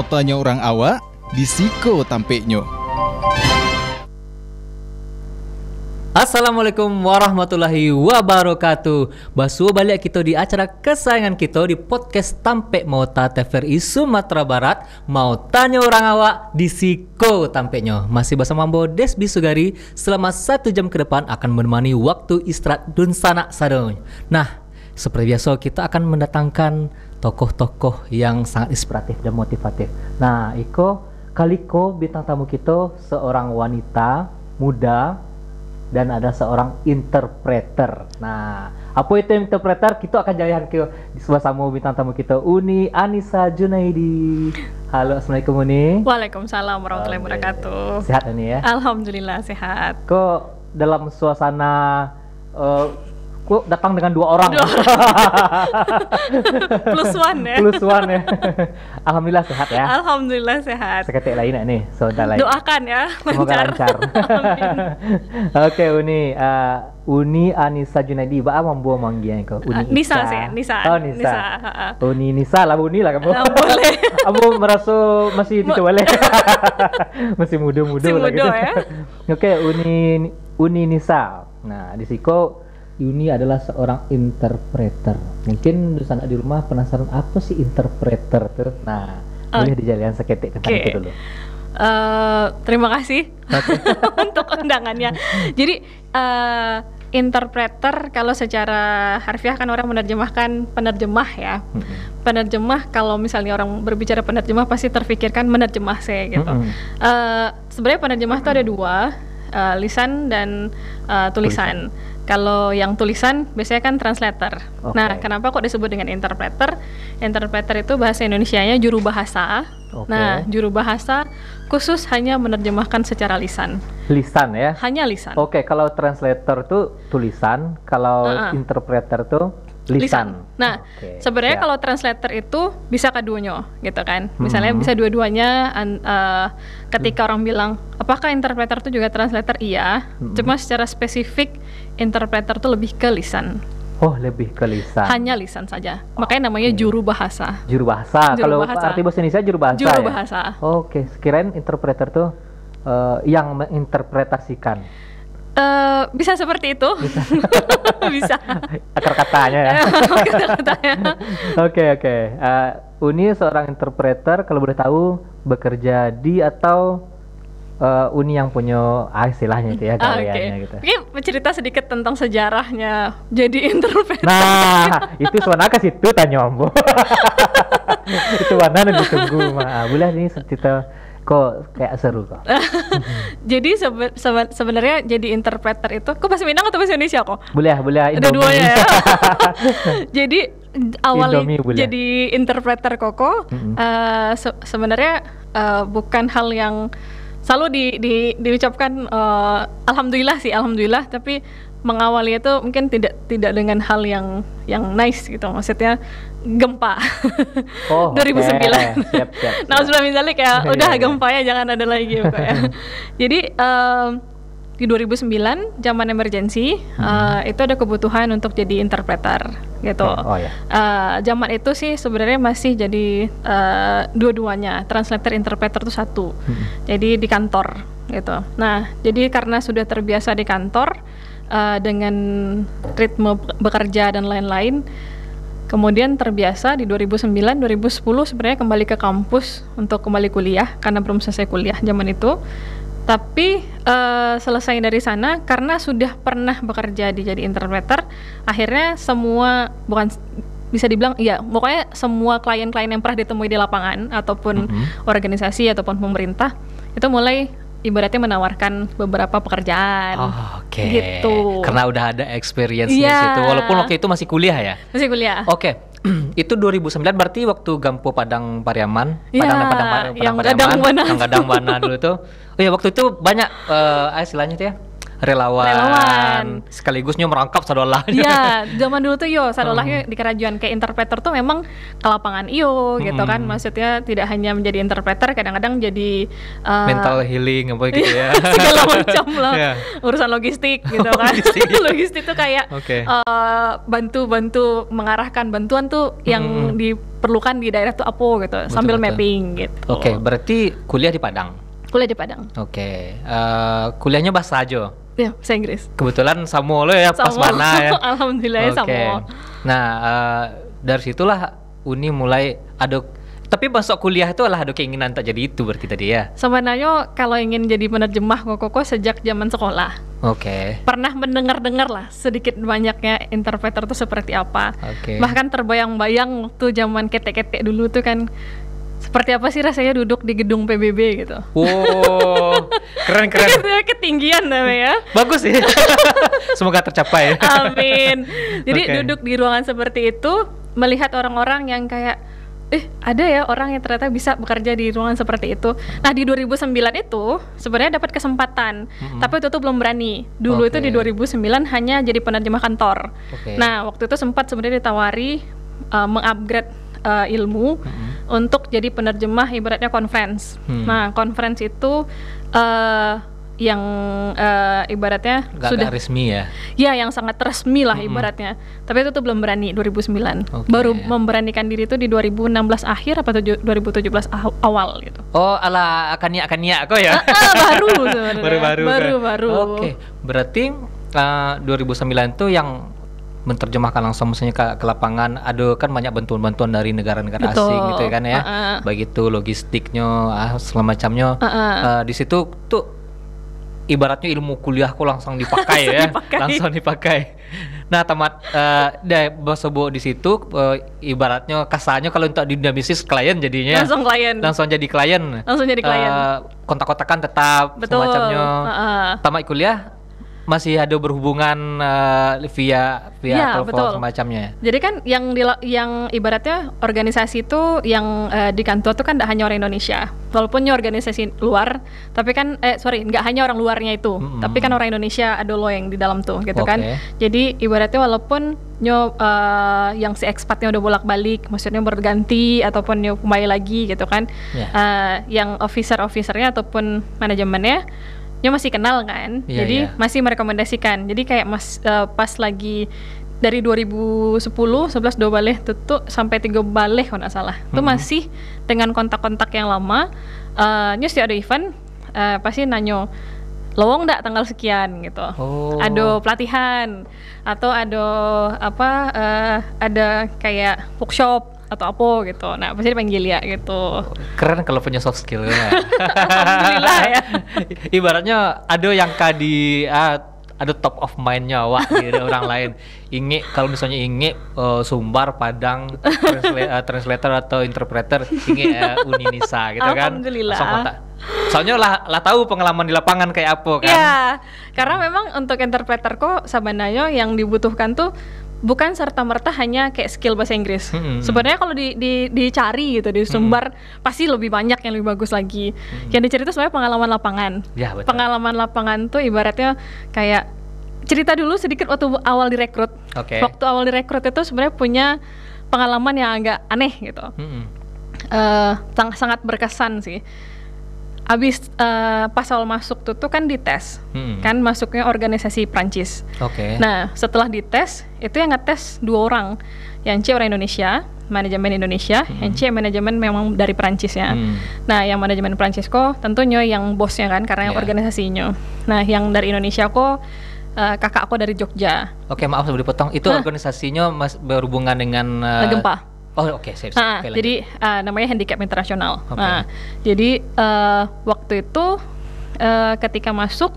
tanya orang awak, disiko tampeknya. Assalamualaikum warahmatullahi wabarakatuh. Basua balik kita di acara kesayangan kita di podcast Tampek Mauta TVRI Sumatera Barat. Mau tanya orang awak, disiko tampeknya. Masih bersama Ambo Desbi Sugari. Selama 1 jam ke depan akan menemani waktu istirahat dun sanak sadon. Nah, seperti biasa kita akan mendatangkan tokoh-tokoh yang sangat inspiratif dan motivatif. Nah, Kaliko bintang tamu kita seorang wanita muda dan ada seorang interpreter. Nah, apa itu interpreter? Kita akan jalan ke bersama bintang tamu kita, Uni Anissa Junaidi. Halo, assalamualaikum Uni. Waalaikumsalam warahmatullahi wabarakatuh. Sehat Uni ya? Alhamdulillah sehat. Kok dalam suasana kok datang dengan 2 orang? Plus one ya. Plus one ya. Alhamdulillah sehat ya. Alhamdulillah sehat. Seketik lain nih, saudara lain. Doakan ya, semoga lancar. Oke, Uni Anissa Junaidi, ba'a mambo manggian kau. Uni Nisa sih, Nisa. Oh, Nisa. Uni Nisa lah, Uni lah kamu. Boleh. Kamu merasa masih dicoba le. Masih muda-muda lah gitu. Ya. Oke, Uni Nisa. Nah, di siko Uni adalah seorang interpreter. Mungkin di sana di rumah penasaran apa sih interpreter tuh? Nah, boleh dijelaskan seketik tentang itu dulu. Terima kasih untuk undangannya. Jadi interpreter kalau secara harfiah kan orang menerjemahkan penerjemah ya. Penerjemah, kalau misalnya orang berbicara penerjemah pasti terfikirkan menerjemah sih gitu. Sebenarnya penerjemah itu ada 2, lisan dan tulisan. Kalau yang tulisan biasanya kan translator. Nah, kenapa kok disebut dengan interpreter? Interpreter itu bahasa Indonesianya juru bahasa. Nah, juru bahasa khusus hanya menerjemahkan secara lisan. Lisan ya? Hanya lisan. Kalau translator tuh tulisan, kalau interpreter tuh lisan. Nah, sebenarnya kalau translator itu bisa keduanya, gitu kan? Misalnya bisa dua-duanya. Ketika orang bilang, apakah interpreter itu juga translator? Iya. Cuma secara spesifik interpreter itu lebih ke lisan. Oh, lebih ke lisan. Hanya lisan saja. Makanya namanya juru bahasa. Juru bahasa. Kalau arti bahasa Indonesia juru bahasa. Juru bahasa. Oke, kirain interpreter tuh yang menginterpretasikan. Bisa seperti itu. Bisa. Akar katanya ya. Oke. Uni seorang interpreter, kalau boleh tahu bekerja di atau Uni yang punya istilahnya itu ya karyanya gitu. Mungkin cerita sedikit tentang sejarahnya jadi interpreter. Nah, itu suara ke situ tanya Ambo. Itu mana yang ditunggu boleh ini cerita kok kayak seru kok. Jadi sebenarnya jadi interpreter itu, kok bahasa Minang atau bahasa Indonesia kok? Boleh ada 2-nya ya. Jadi awalnya jadi interpreter Koko sebenarnya bukan hal yang selalu diucapkan alhamdulillah, tapi mengawali itu mungkin tidak dengan hal yang nice gitu, maksudnya gempa. 2009. Siap. Nah, sudah misalnya kayak udah gempa ya, jangan ada lagi ya. Jadi di 2009 zaman emergency itu ada kebutuhan untuk jadi interpreter gitu. Zaman itu sih sebenarnya masih jadi dua-duanya, translator interpreter itu satu. Jadi di kantor gitu. Nah, jadi karena sudah terbiasa di kantor dengan ritme bekerja dan lain-lain, kemudian terbiasa di 2009-2010 sebenarnya kembali ke kampus untuk kembali kuliah karena belum selesai kuliah zaman itu. Tapi selesai dari sana karena sudah pernah bekerja jadi interpreter, akhirnya semua, bukan bisa dibilang pokoknya semua klien-klien yang pernah ditemui di lapangan ataupun organisasi ataupun pemerintah itu mulai ibaratnya menawarkan beberapa pekerjaan. Gitu. Karena udah ada experience-nya situ. Walaupun waktu itu masih kuliah ya? Masih kuliah. Itu 2009 berarti waktu Gampo Padang Pariaman. Yang Gadang Bana dulu tuh. Waktu itu banyak istilahnya tuh ya. relawan. Sekaligusnya merangkap sadolah. Iya, zaman dulu tuh sadolahnya di kerajuan kayak interpreter tuh memang ke lapangan gitu kan. Maksudnya tidak hanya menjadi interpreter, kadang-kadang jadi mental healing apa gitu ya. Segala macam lah. Urusan logistik gitu kan. Logistik tuh kayak bantu mengarahkan bantuan tuh yang diperlukan di daerah tuh apa gitu, sambil mapping gitu. Oke, berarti kuliah di Padang. Kuliah di Padang. Oke. Kuliahnya bahasa aja. Ya, bahasa Inggris. Kebetulan Samuel lo ya pas mana ya. Alhamdulillah ya Samuel. Nah, dari situlah Uni mulai ada, tapi masuk kuliah itu adalah ada keinginan tak jadi itu berarti tadi ya. Sebenarnya kalau ingin jadi penerjemah koko sejak zaman sekolah. Oke. Pernah mendengar lah sedikit banyaknya interpreter itu seperti apa. Bahkan terbayang-bayang waktu zaman ketek-ketek dulu tuh kan, seperti apa sih rasanya duduk di gedung PBB gitu. Wow, keren. Ketinggian namanya. Bagus sih. Semoga tercapai. Amin. Jadi duduk di ruangan seperti itu, melihat orang-orang yang kayak, ada ya orang yang ternyata bisa bekerja di ruangan seperti itu. Nah di 2009 itu sebenarnya dapat kesempatan, tapi itu tuh belum berani. Dulu itu di 2009 hanya jadi penerjemah kantor. Nah waktu itu sempat sebenarnya ditawari mengupgrade ilmu untuk jadi penerjemah ibaratnya conference. Nah conference itu yang ibaratnya sudah resmi ya? Ya, yang sangat resmi lah ibaratnya. Tapi itu tuh belum berani 2009. Baru memberanikan diri itu di 2016 akhir apa 2017 awal gitu. Oh, ala akania kok ya? Baru sebenarnya. Baru. Oke, berarti 2009 itu yang menerjemahkan langsung misalnya ke lapangan, ada kan banyak bantuan-bantuan dari negara-negara asing gitu kan ya. Baik itu logistiknya, segala macamnya. Di situ tuh ibaratnya ilmu kuliahku langsung dipakai ya. Langsung dipakai. Nah, tamat bahasa bu di situ ibaratnya kasarnya kalau untuk di dunia bisnis klien jadinya langsung jadi klien. Kontak-kontakan tetap semacamnya. Tamat kuliah masih ada berhubungan via telepon semacamnya. Jadi kan yang ibaratnya organisasi itu yang di kantor itu kan tidak hanya orang Indonesia. Walaupun organisasi luar, tapi kan nggak hanya orang luarnya itu, tapi kan orang Indonesia ada lo yang di dalam tuh gitu kan. Jadi ibaratnya walaupun yang si ekspatnya udah bolak-balik, maksudnya berganti ataupun kembali lagi gitu kan. Yang officernya ataupun manajemennya masih kenal kan, jadi masih merekomendasikan. Jadi kayak pas lagi dari 2010, 11 2 balik tutup sampai 3 balik kalau nggak salah, itu masih dengan kontak-kontak yang lama. Setiap ada event pasti nanyo lowong nggak tanggal sekian gitu. Ada pelatihan atau ada ada kayak workshop atau apa gitu. Nah, pasti dipanggil ya gitu. Keren kalau punya soft skill ya. Alhamdulillah ya. Ibaratnya ada yang ada top of mind-nya gitu, orang lain. Kalau misalnya Sumbar, Padang, translator atau interpreter, Uninisa gitu kan. Alhamdulillah. Soalnya lah tahu pengalaman di lapangan kayak apa kan. Iya, karena memang untuk interpreter kok sebenarnya yang dibutuhkan tuh bukan serta-merta hanya kayak skill bahasa Inggris. Sebenarnya kalau dicari gitu di Sumbar pasti lebih banyak yang lebih bagus lagi. Yang dicari itu sebenarnya pengalaman lapangan. Ya, betul. Pengalaman lapangan tuh ibaratnya kayak cerita dulu sedikit waktu awal direkrut. Waktu awal direkrut itu sebenarnya punya pengalaman yang agak aneh gitu. Sangat berkesan sih. Abis pas awal masuk tuh kan dites, kan masuknya organisasi Prancis. Nah setelah dites itu yang ngetes 2 orang, yang C orang Indonesia, manajemen Indonesia, yang C manajemen memang dari Prancis ya. Nah yang manajemen Prancis kok tentunya yang bosnya kan, karena yang organisasinya. Nah yang dari Indonesia kok kakak aku dari Jogja. Maaf sebelum dipotong, itu organisasinya berhubungan dengan gempa. Jadi namanya Handicap Internasional. Jadi waktu itu ketika masuk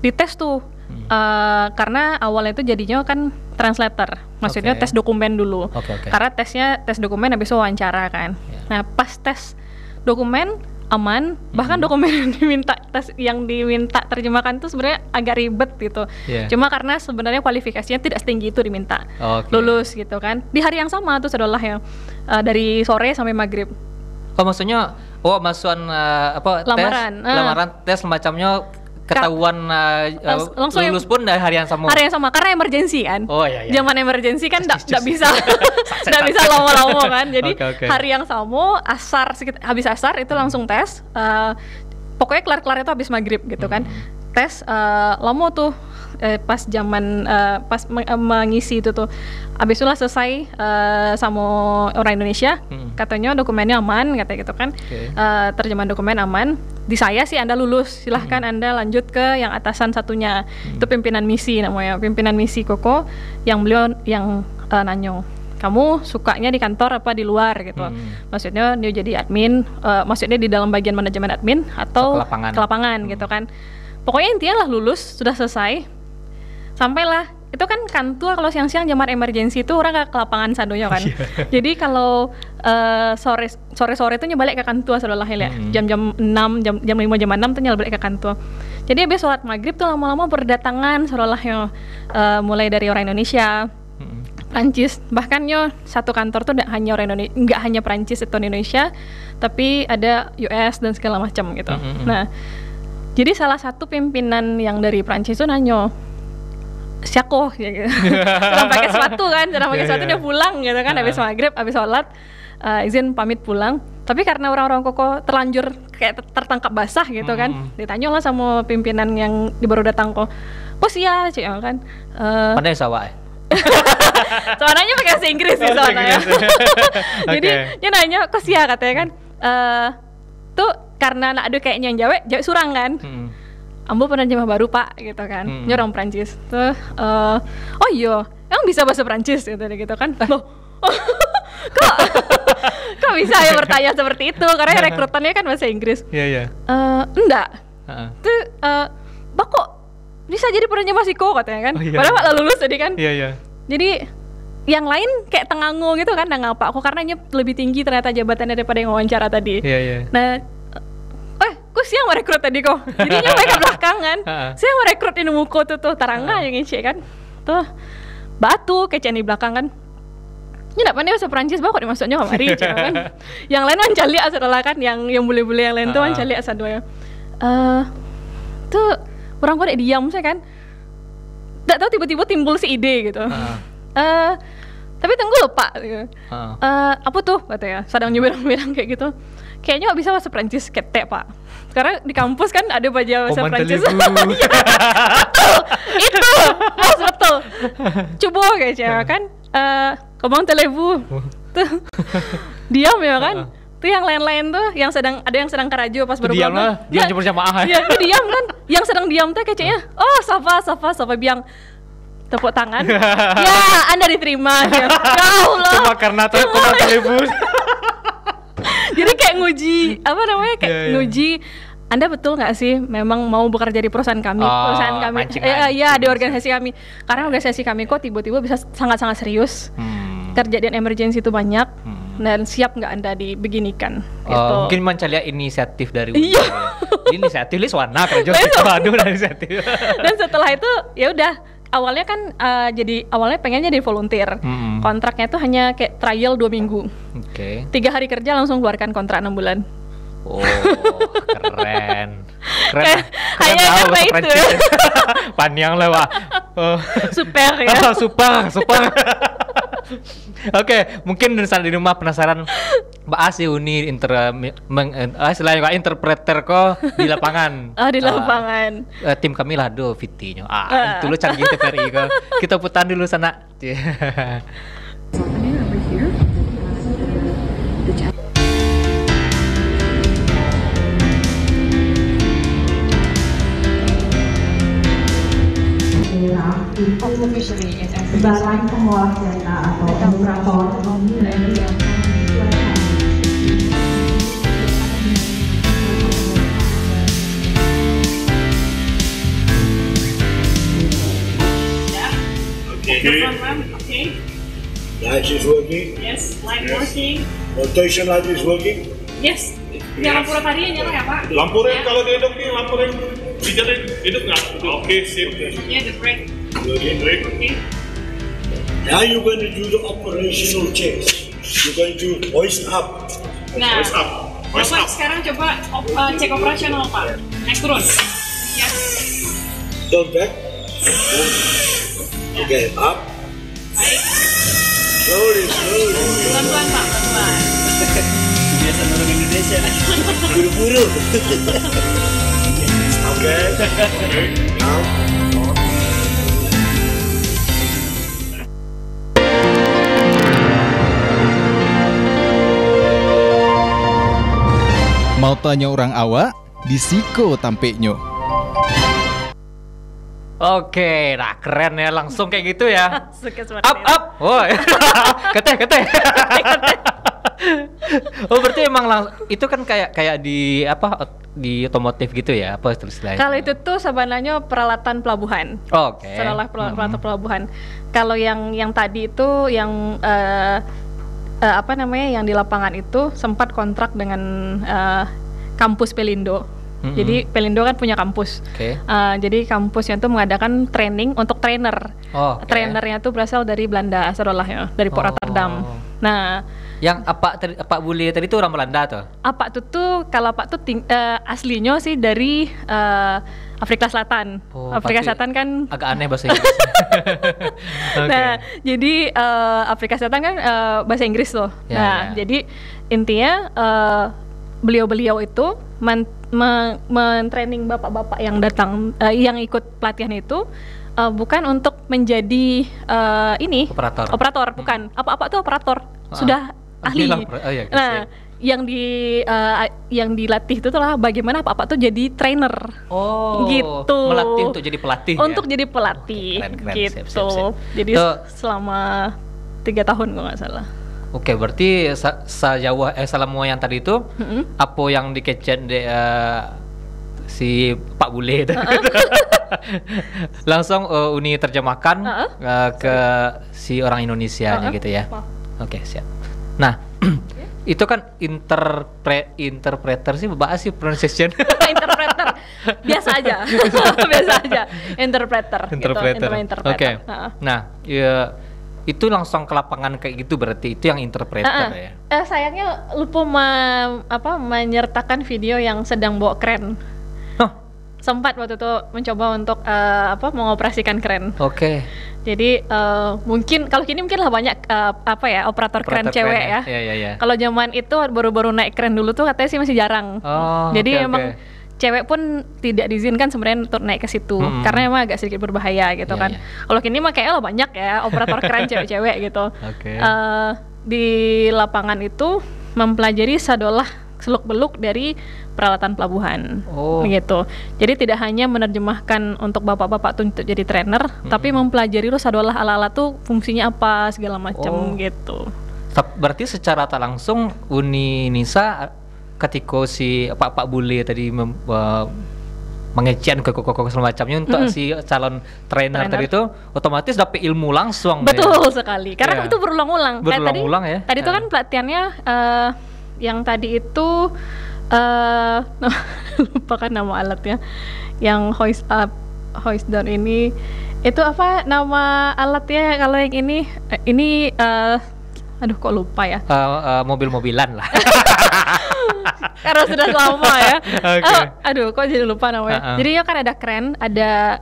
dites tuh, karena awalnya itu jadinya kan translator, maksudnya tes dokumen dulu. Karena tes dokumen habis wawancara kan. Nah pas tes dokumen aman, bahkan dokumen yang diminta terjemahkan itu sebenarnya agak ribet gitu. Cuma karena sebenarnya kualifikasinya tidak setinggi itu diminta. Lulus gitu kan. Di hari yang sama tuh adalah yang dari sore sampai maghrib. Maksudnya masukan lamaran tes semacamnya ketahuan langsung lulus pun dari hari yang sama. Hari yang sama karena emergency kan. Oh iya. Zaman emergency kan enggak bisa enggak bisa lama-lama kan. Jadi hari yang sama habis asar itu langsung tes. Pokoknya kelar-kelar itu habis maghrib gitu kan. Tes lama tuh pas zaman pas mengisi itu tuh. Habis itulah selesai sama orang Indonesia. Katanya dokumennya aman katanya gitu kan. Terjemahan dokumen aman. Di saya sih Anda lulus, silahkan Anda lanjut ke yang atasan satunya. Itu pimpinan misi namanya, pimpinan misi Koko yang beliau yang nanyo, kamu sukanya di kantor apa di luar gitu. Maksudnya dia jadi admin, maksudnya di dalam bagian manajemen admin atau ke lapangan gitu kan. Pokoknya intinya lah lulus, sudah selesai. Sampailah, itu kan kantor kalau siang-siang zaman emergency itu orang ke lapangan sadonya kan. Jadi kalau sore-sore itu nyebalik ke kantor sadolah ya. Jam-jam 6, jam 5, jam 6 tuh nyebalik ke kantor. Jadi habis sholat maghrib tuh lama-lama berdatangan sadolah mulai dari orang Indonesia, Prancis, bahkan satu kantor tuh nggak hanya Prancis atau Indonesia, tapi ada US dan segala macam gitu. Nah, jadi salah satu pimpinan yang dari Prancis tuh nanyo, siako gitu. Sedang pakai sepatu kan, dia pulang gitu kan habis maghrib, habis sholat izin pamit pulang. Tapi karena orang-orang Koko terlanjur kayak tertangkap basah gitu kan, ditanya lah sama pimpinan yang baru datang kok sia cik kan. Pandai sawah. Soalnya pakai bahasa Inggris sih soalnya. Jadi dia nanya kok sia katanya kan. Tuh karena nak ada kayaknya yang Jawa surang kan. Ambo penerjemah baru pak gitu kan, orang Prancis tuh, oh iya, emang bisa bahasa Prancis gitu kan, loh, kok bisa ya bertanya seperti itu, karena rekrutannya kan bahasa Inggris. Enggak, tuh, kok bisa jadi penerjemah Siko katanya kan, padahal pak lulus tadi kan, jadi yang lain kayak tengangu gitu kan, ngapa aku karena lebih tinggi ternyata jabatannya daripada yang wawancara tadi. Nah. Kok siang merekrut tadi kok, jadinya mereka belakangan. Saya merekrut ini muko tuh tarangga yang ngecek kan, tuh batu kecen di belakang kan. Ini nggak pandai bahasa Prancis bakal dimasuknya kemari kan. Yang lain mencari asal kan, yang bule-bule yang lain tuh mencari asal doanya. Tuh orang kok diam saya kan, nggak tahu tiba-tiba timbul si ide gitu. Tapi tunggu loh pak, apa tuh katanya, sedang nyeberang-berang kayak gitu. Kayaknya nggak bisa bahasa Prancis ketek pak, karena di kampus kan ada baca bahasa Prancis. Betul. Coba kayaknya kan, comment allez-vous, tuh diam ya kan. Tuh yang lain-lain tuh, yang sedang kerajo pas baru diam lah, diam cuma jamaah. Iya, diam kan. Yang sedang diam tuh kayaknya, oh safa biang tepuk tangan. Ya, Anda diterima. Ya Allah. Cuma karena tuh comment allez-vous. Jadi kayak nguji nguji Anda betul nggak sih memang mau bekerja di perusahaan kami, di organisasi kami, karena organisasi kami kok tiba-tiba bisa sangat-sangat serius, kejadian emergency itu banyak, dan siap nggak Anda dibeginikan gitu. Mungkin mencari inisiatif dari inisiatif list warna kerja waduh dari inisiatif. Dan setelah itu ya udah, awalnya kan awalnya pengennya jadi volunteer. Kontraknya tuh hanya kayak trial 2 minggu. 3 hari kerja langsung keluarkan kontrak 6 bulan. Oh, keren. Hanya karena itu. Panjang lah wah. Super ya. Super. Oke, mungkin di rumah penasaran Mbak Asi Uni istilahnya interpreter kok di lapangan. Di lapangan. Tim kami lah do Vitinya. Itu lo canggih TVRI kok. Kita putar dulu sana. Badan pengolah data atau operator Okay. Light is working. Yes, light working. Rotation light is working. Yes. Yang lampu rotarinya nyala ya Pak? Lampu rem kalau dihidup nih, lampu rem hidup nggak? Oke, sip. Yeah, the brake. Brake. Okay. Now you're going to do the operational checks. You're going to hoist up. Nah, Hoist up. Bapak sekarang coba cek operasional Pak. Naik turun. Ya. Turn back. Okay, up. Slowly. Pelan-pelan Pak, pelan-pelan. Biasa orang Indonesia. Buru-buru. Okay. Now. Mau tanya orang awak, di Siko tampeknya. Oke, nah keren ya, langsung kayak gitu ya. Suka seperti Up, itu. up, woi, keteh. Oh berarti emang itu kan kayak di apa di otomotif gitu ya, apa istilahnya? Kalau itu tuh sebenarnya peralatan pelabuhan. Oke. Peralatan pelabuhan. Kalau yang tadi itu yang apa namanya yang di lapangan itu sempat kontrak dengan kampus Pelindo. Jadi Pelindo kan punya kampus. Jadi kampusnya tuh mengadakan training untuk trainer. Trainernya tuh berasal dari Belanda, ya, dari Port Rotterdam. Nah, yang Pak Bule tadi tuh orang Belanda tuh? Apa tuh kalau Pak tuh aslinya sih dari Afrika Selatan. Afrika Selatan kan agak aneh bahasa Inggris. Nah, jadi Afrika Selatan kan bahasa Inggris tuh. Jadi intinya beliau-beliau itu men-training bapak-bapak yang datang yang ikut pelatihan itu bukan untuk menjadi operator bukan. Apa-apa tuh operator. Sudah ahli. Nah, yang dilatih itu lah bagaimana apa tuh jadi trainer. Gitu. Melatih untuk jadi pelatih. Untuk jadi pelatih. Keren. Gitu. Siap. Jadi selama 3 tahun kalau nggak salah. Oke, berarti sejauh selama yang tadi itu apa yang dikecet si Pak Bule itu langsung Uni terjemahkan ke si orang Indonesianya gitu ya. Oke, siap. Nah, itu kan interpreter sih, bahas sih pronunciation. Interpreter biasa aja. Interpreter. Oke. Nah, ya, itu langsung ke lapangan kayak gitu, berarti itu yang interpreter ya. Sayangnya lupa menyertakan video yang sedang bawa kren. Sempat waktu itu mencoba untuk mengoperasikan kren. Oke. Jadi mungkin kalau kini mungkin lah banyak operator kren cewek ya. Iya. Kalau zaman itu baru-baru naik kren dulu tuh katanya sih masih jarang. Jadi emang cewek pun tidak diizinkan sebenarnya untuk naik ke situ karena emang agak sedikit berbahaya gitu kan. Kalau kini mah kayaknya banyak ya operator keren cewek-cewek gitu. Di lapangan itu mempelajari sadolah seluk-beluk dari peralatan pelabuhan gitu. Jadi tidak hanya menerjemahkan untuk bapak-bapak tuh untuk jadi trainer, tapi mempelajari sadolah ala-ala tuh fungsinya apa segala macam gitu. Berarti secara tak langsung Uni Nisa ketika si Pak Bule tadi mengecian ke semacamnya untuk si calon trainer tadi itu otomatis dapat ilmu langsung. Betul sekali. Karena itu berulang-ulang. Berulang-ulang ya. Tadi itu kan pelatihannya yang tadi itu lupa kan nama alatnya. Yang hoist up, hoist down ini itu apa nama alatnya kalau yang ini aduh kok lupa ya. Mobil-mobilan lah. Karena sudah lama ya. Aduh kok jadi lupa namanya. Jadi ya kan ada kren, ada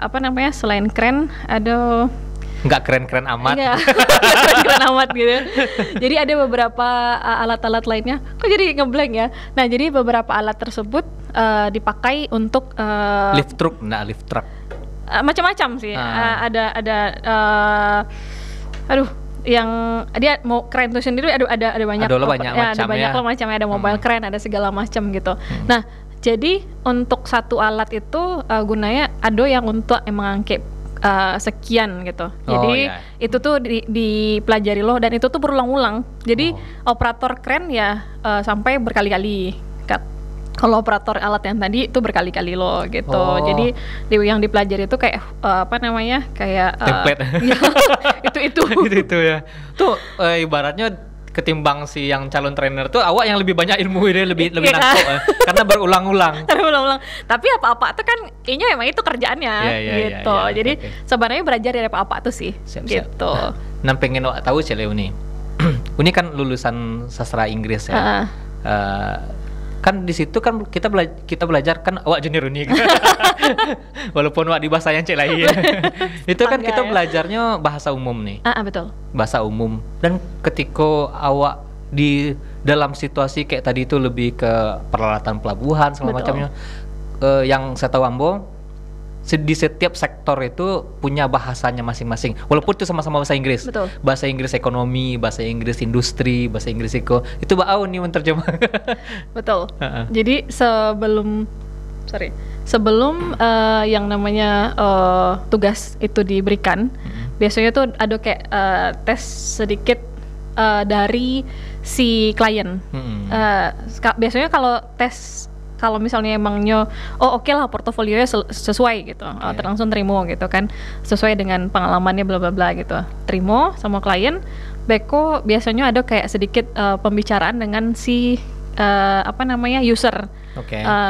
apa namanya selain kren ada nggak keren-keren amat. Keren amat gitu. Jadi ada beberapa alat-alat lainnya. Kok jadi ngeblank ya? Nah jadi beberapa alat tersebut dipakai untuk lift truck. Macam-macam sih. Ada yang dia mau keren itu sendiri ada banyak macamnya, ada mobile keren, ada segala macam gitu. Nah jadi untuk satu alat itu gunanya ada yang untuk mengangkat sekian gitu. Jadi itu tuh dipelajari loh dan itu tuh berulang-ulang. Jadi operator keren ya sampai berkali-kali. Kalau operator alat yang tadi itu berkali-kali loh gitu. Jadi yang dipelajari itu kayak apa namanya? Kayak template. itu ya. Tuh ibaratnya ketimbang si yang calon trainer tuh awak yang lebih banyak ilmu dia lebih nangkep karena berulang-ulang. Tapi apa-apa tuh kan kayaknya emang itu kerjaannya gitu. Jadi sebenarnya belajar dari apa-apa tuh sih. Gitu. Nah pengen awak tahu Uni. Uni kan lulusan sastra Inggris ya. Kan di situ kan kita belajar kan awak junior unik. Walaupun awak di bahasa yang cek lain. Itu kan kita belajarnya bahasa umum nih. Betul. Bahasa umum. Dan ketika awak di dalam situasi kayak tadi itu lebih ke peralatan pelabuhan segala macamnya. Yang saya tahu Ambo di setiap sektor itu punya bahasanya masing-masing. Walaupun itu sama-sama bahasa Inggris. Betul. Bahasa Inggris ekonomi, bahasa Inggris industri, bahasa Inggris itu bau nih menerjemah. Betul. Jadi sebelum yang namanya tugas itu diberikan, biasanya tuh ada kayak tes sedikit dari si klien. Biasanya kalau misalnya emangnya oke lah portofolionya sesuai gitu, langsung terima gitu kan, sesuai dengan pengalamannya bla bla bla gitu, terima sama klien. Beko biasanya ada kayak sedikit pembicaraan dengan si user.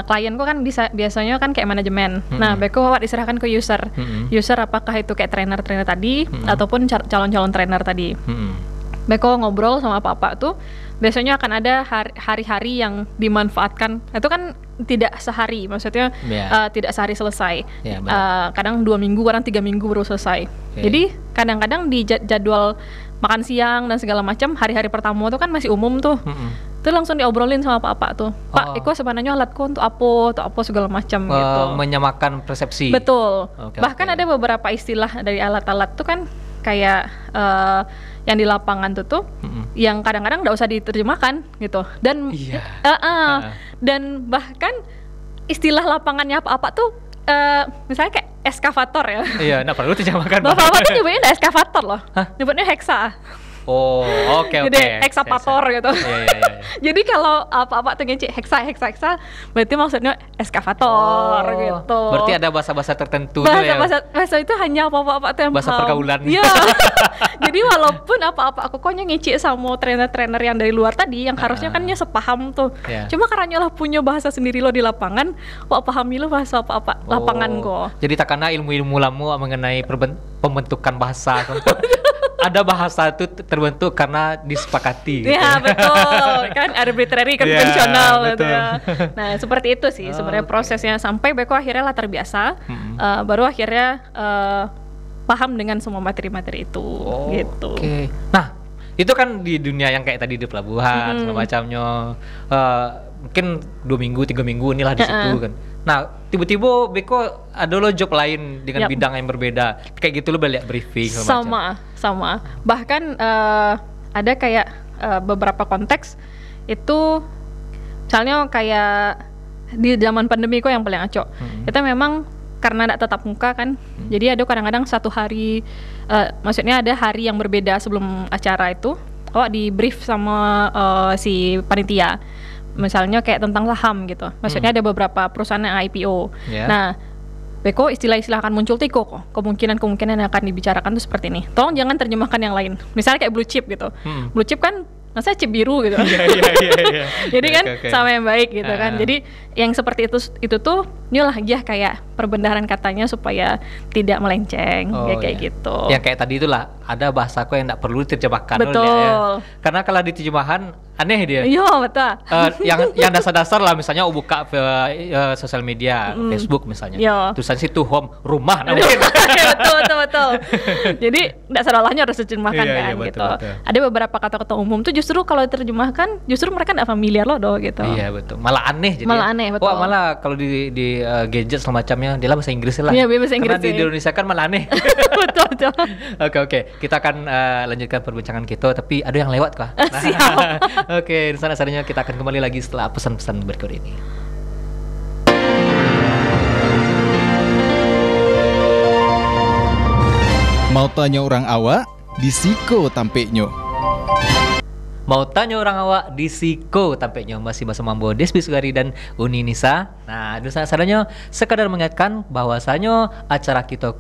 Klienku kan biasanya kan kayak manajemen. Nah, Beko diserahkan ke user. User apakah itu kayak trainer tadi ataupun calon trainer tadi. Beko ngobrol sama apa tuh. Biasanya akan ada hari-hari yang dimanfaatkan. Itu kan tidak sehari, maksudnya tidak sehari selesai. Kadang 2 minggu, kadang 3 minggu baru selesai. Jadi kadang-kadang di jadwal makan siang dan segala macam, hari-hari pertama tuh kan masih umum tuh. Itu langsung diobrolin sama Pak tuh. Pak, Iko sebenarnya alatku untuk apa segala macam gitu. Menyamakan persepsi. Betul. Bahkan ada beberapa istilah dari alat-alat tuh kan kayak yang di lapangan tuh yang kadang-kadang nggak usah diterjemahkan gitu. Dan dan bahkan istilah lapangannya apa tuh misalnya kayak eskavator ya. Iya, nggak perlu terjemahkan. Bapak tuh nyebutnya nggak eskavator loh. Nyebutnya heksa. Oke. Jadi heksapator gitu. Iya. Jadi kalau apa-apa tuh ngecek heksa, berarti maksudnya eskavator gitu. Berarti ada bahasa-bahasa tertentu bahasa itu hanya apa-apa tuh yang bahasa pergaulan. Iya. Jadi walaupun apa-apa aku koknya ngecek sama trainer-trainer yang dari luar tadi yang harusnya kan sepaham tuh. Cuma karena lah punya bahasa sendiri lo di lapangan, pahami lo bahasa apa-apa lapangan kok. Jadi tak kena ilmu-ilmu lama mengenai pembentukan bahasa. Ada bahasa itu terbentuk karena disepakati. Iya, betul. Kan arbitrary konvensional gitu ya. Nah, seperti itu sih sebenarnya prosesnya sampai Beko akhirnya lah terbiasa. Baru akhirnya paham dengan semua materi-materi itu gitu. Nah, itu kan di dunia yang kayak tadi di pelabuhan segala macamnya. Mungkin 2 minggu, 3 minggu inilah di situ kan. Nah, tiba-tiba Beko ada lo job lain dengan bidang yang berbeda. Kayak gitu lo balik briefing sama. Bahkan ada kayak beberapa konteks itu misalnya kayak di zaman pandemi kok yang paling ngaco. Kita memang karena tidak tatap muka kan. Jadi ada kadang-kadang satu hari maksudnya ada hari yang berbeda sebelum acara itu. Di brief sama si panitia. Misalnya kayak tentang saham gitu. Maksudnya ada beberapa perusahaan yang IPO. Nah, Beko istilah-istilah akan muncul tiko kok. Kemungkinan yang akan dibicarakan tuh seperti ini. Tolong jangan terjemahkan yang lain. Misalnya kayak blue chip gitu. Blue chip kan masa chip biru gitu. Iya. Jadi kan sama yang baik gitu kan. Jadi yang seperti itu tuh inilah ya kayak perbendaharaan katanya supaya tidak melenceng kayak gitu. Yang kayak tadi itulah ada bahasaku yang tidak perlu diterjemahkan. Betul. Karena kalau diterjemahan aneh dia. Iya, betul. Yang dasar-dasar lah misalnya buka sosial media, Facebook misalnya. Tulisan situ home rumah namanya. Betul. Jadi tidak salahnya harus diterjemahkan kan gitu. Betul. Ada beberapa kata-kata umum tuh justru kalau diterjemahkan justru mereka tidak familiar loh gitu. Iya, betul. Malah aneh jadi. Malah aneh, betul. Malah kalau di gadget semacamnya dia lah bahasa Inggris lah. Iya, bahasa Inggris. Karena di Indonesia kan malah aneh. Betul. Oke. Kita akan lanjutkan perbincangan kita, tapi ada yang lewat kah? Siap. Oke, di sana sadarnya kita akan kembali lagi setelah pesan-pesan berikut ini. Mau tanya orang awak, disiko tampeknya. Mau tanya orang awak, disiko tampeknya. Masih bersama Mambo Despi Sugari dan Uni Nisa. Nah, di sana sadarnya sekadar mengingatkan bahwasanya acara kita